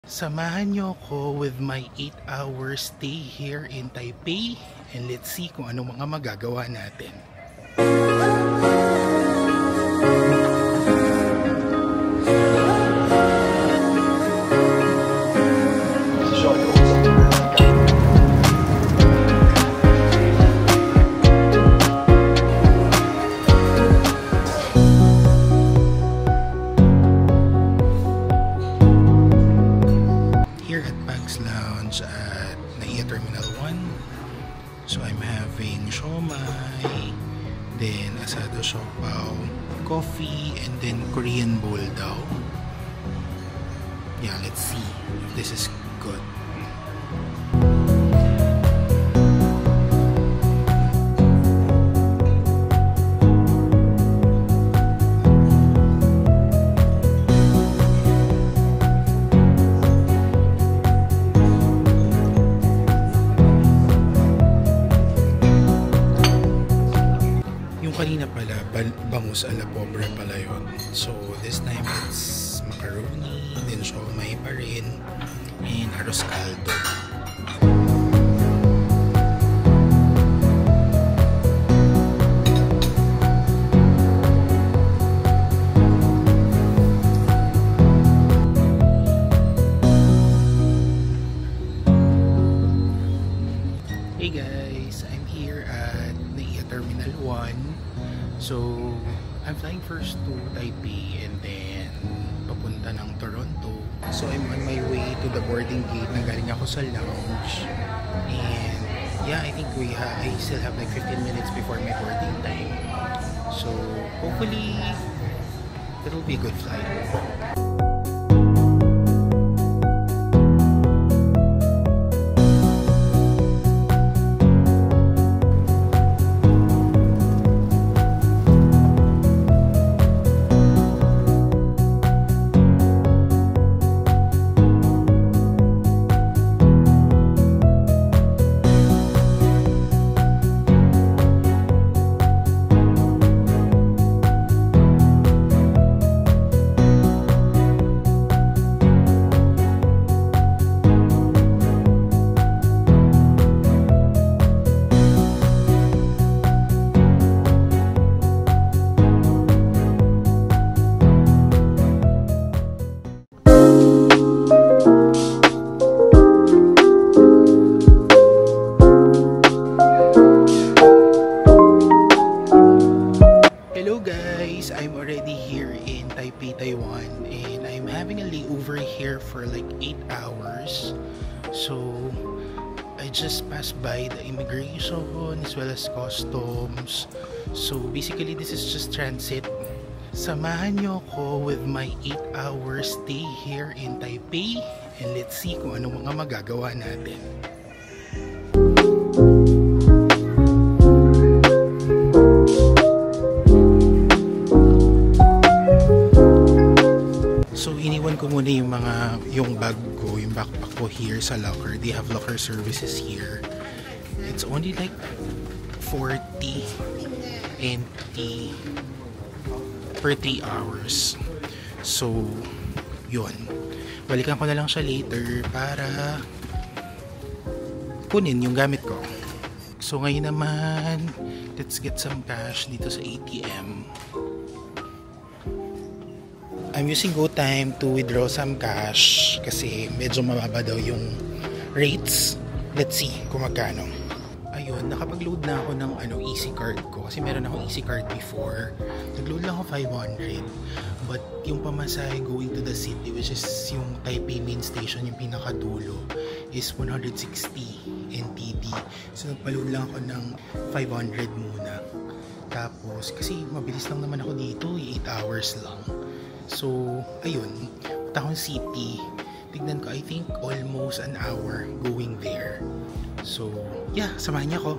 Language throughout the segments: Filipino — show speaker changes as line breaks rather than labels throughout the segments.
Samahan niyo ko with my 8-hour stay here in Taipei and let's see kung anong mga magagawa natin. At NAIA Terminal 1. So I'm having siomai, then asado siopao, coffee, and then Korean bowl daw. Yeah, let's see if this is good. Kanina pala, bangus a la pobre pala yun. So, this time it's macaroni, then siomai pa rin, and arroz caldo. Hey guys, I'm here at NAIA Terminal 1. So, I'm flying first to Taipei and then papunta ng Toronto. So, I'm on my way to the boarding gate. Nanggaling ako sa lounge. And yeah, I think I still have like 15 minutes before my boarding time. So, hopefully, it'll be a good flight. I'm already here in Taipei, Taiwan, and I'm having a layover here for like 8 hours. So I just passed by the immigration as well as customs. So basically this is just transit. Samahan niyo ko with my 8-hour stay here in Taipei and let's see kung anong mga magagawa natin. So iniwan ko muna yung bag ko, yung backpack ko here sa locker. They have locker services here. It's only like 40 NT per 3 hours. So yun. Balikan ko na lang siya later para kunin yung gamit ko. So ngayon naman, let's get some cash dito sa ATM. I'm using GoTime to withdraw some cash kasi medyo mababa daw yung rates. Let's see kung magkano. Ayun, nakapag-load na ako ng easy card ko kasi meron akong easy card before. Nag-load lang ako 500 but yung pamasahe going to the city, which is yung Taipei main station, yung pinakadulo, is 160 NTD. So nagpa-load lang ako ng 500 muna. Tapos kasi mabilis lang naman ako dito, 8 hours lang. So, ayun, punta akong city. Tignan ko, I think almost an hour going there. So, yeah, samahan niyo ako.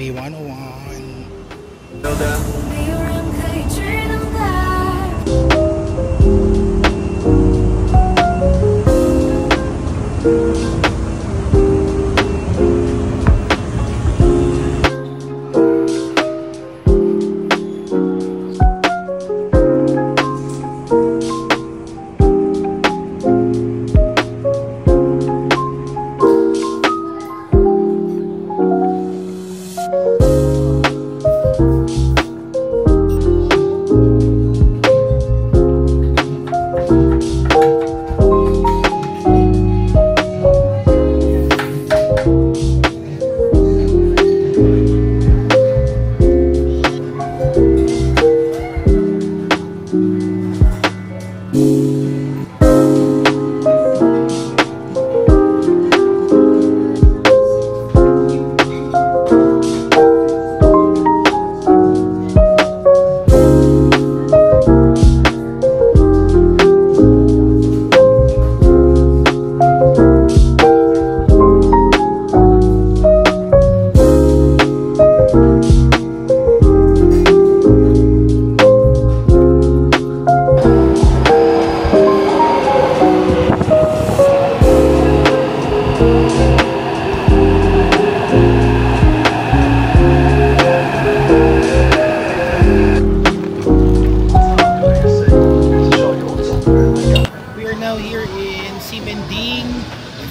Taipei 101.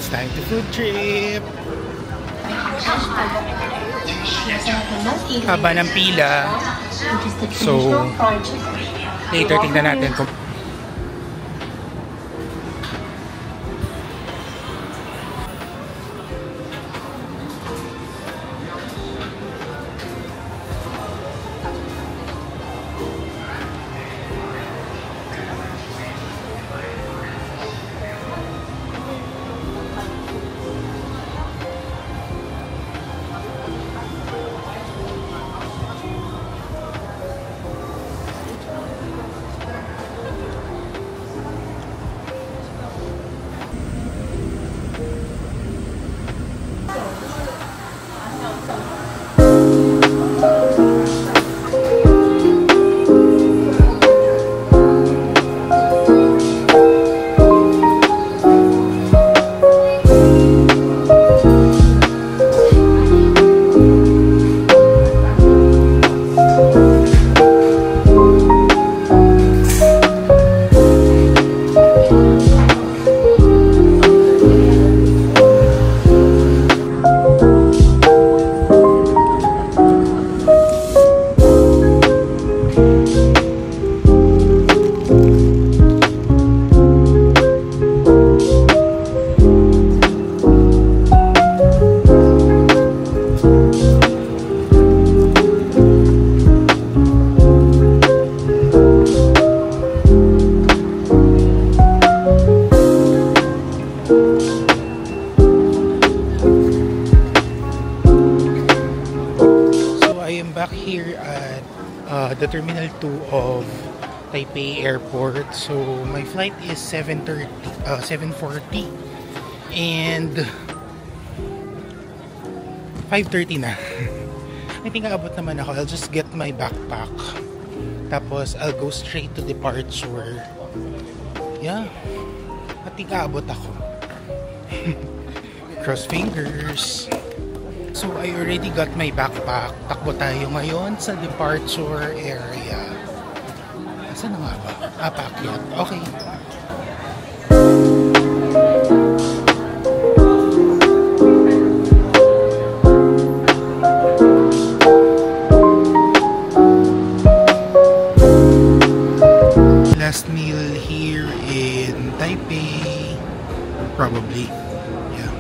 Time to food trip. Haba ng pila. So, later tingnan natin kung back here at the Terminal 2 of Taipei Airport. So my flight is 7:40 and 5:30 na. I think aabot naman ako. I'll just get my backpack. Tapos I'll go straight to departure. Yeah. I think aabot ako. Cross fingers. So I already got my backpack. Takbo tayo ngayon sa departure area. Saan na nga ba? Paakyat. Okay. Last meal here in Taipei. Probably. Yeah.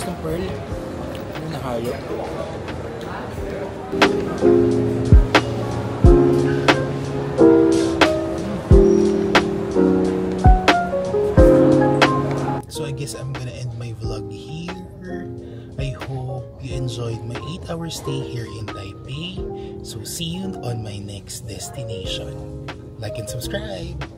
ng pearl. Ano nahalo? So I guess I'm gonna end my vlog here. I hope you enjoyed my 8-hour stay here in Taipei. So see you on my next destination. Like and subscribe!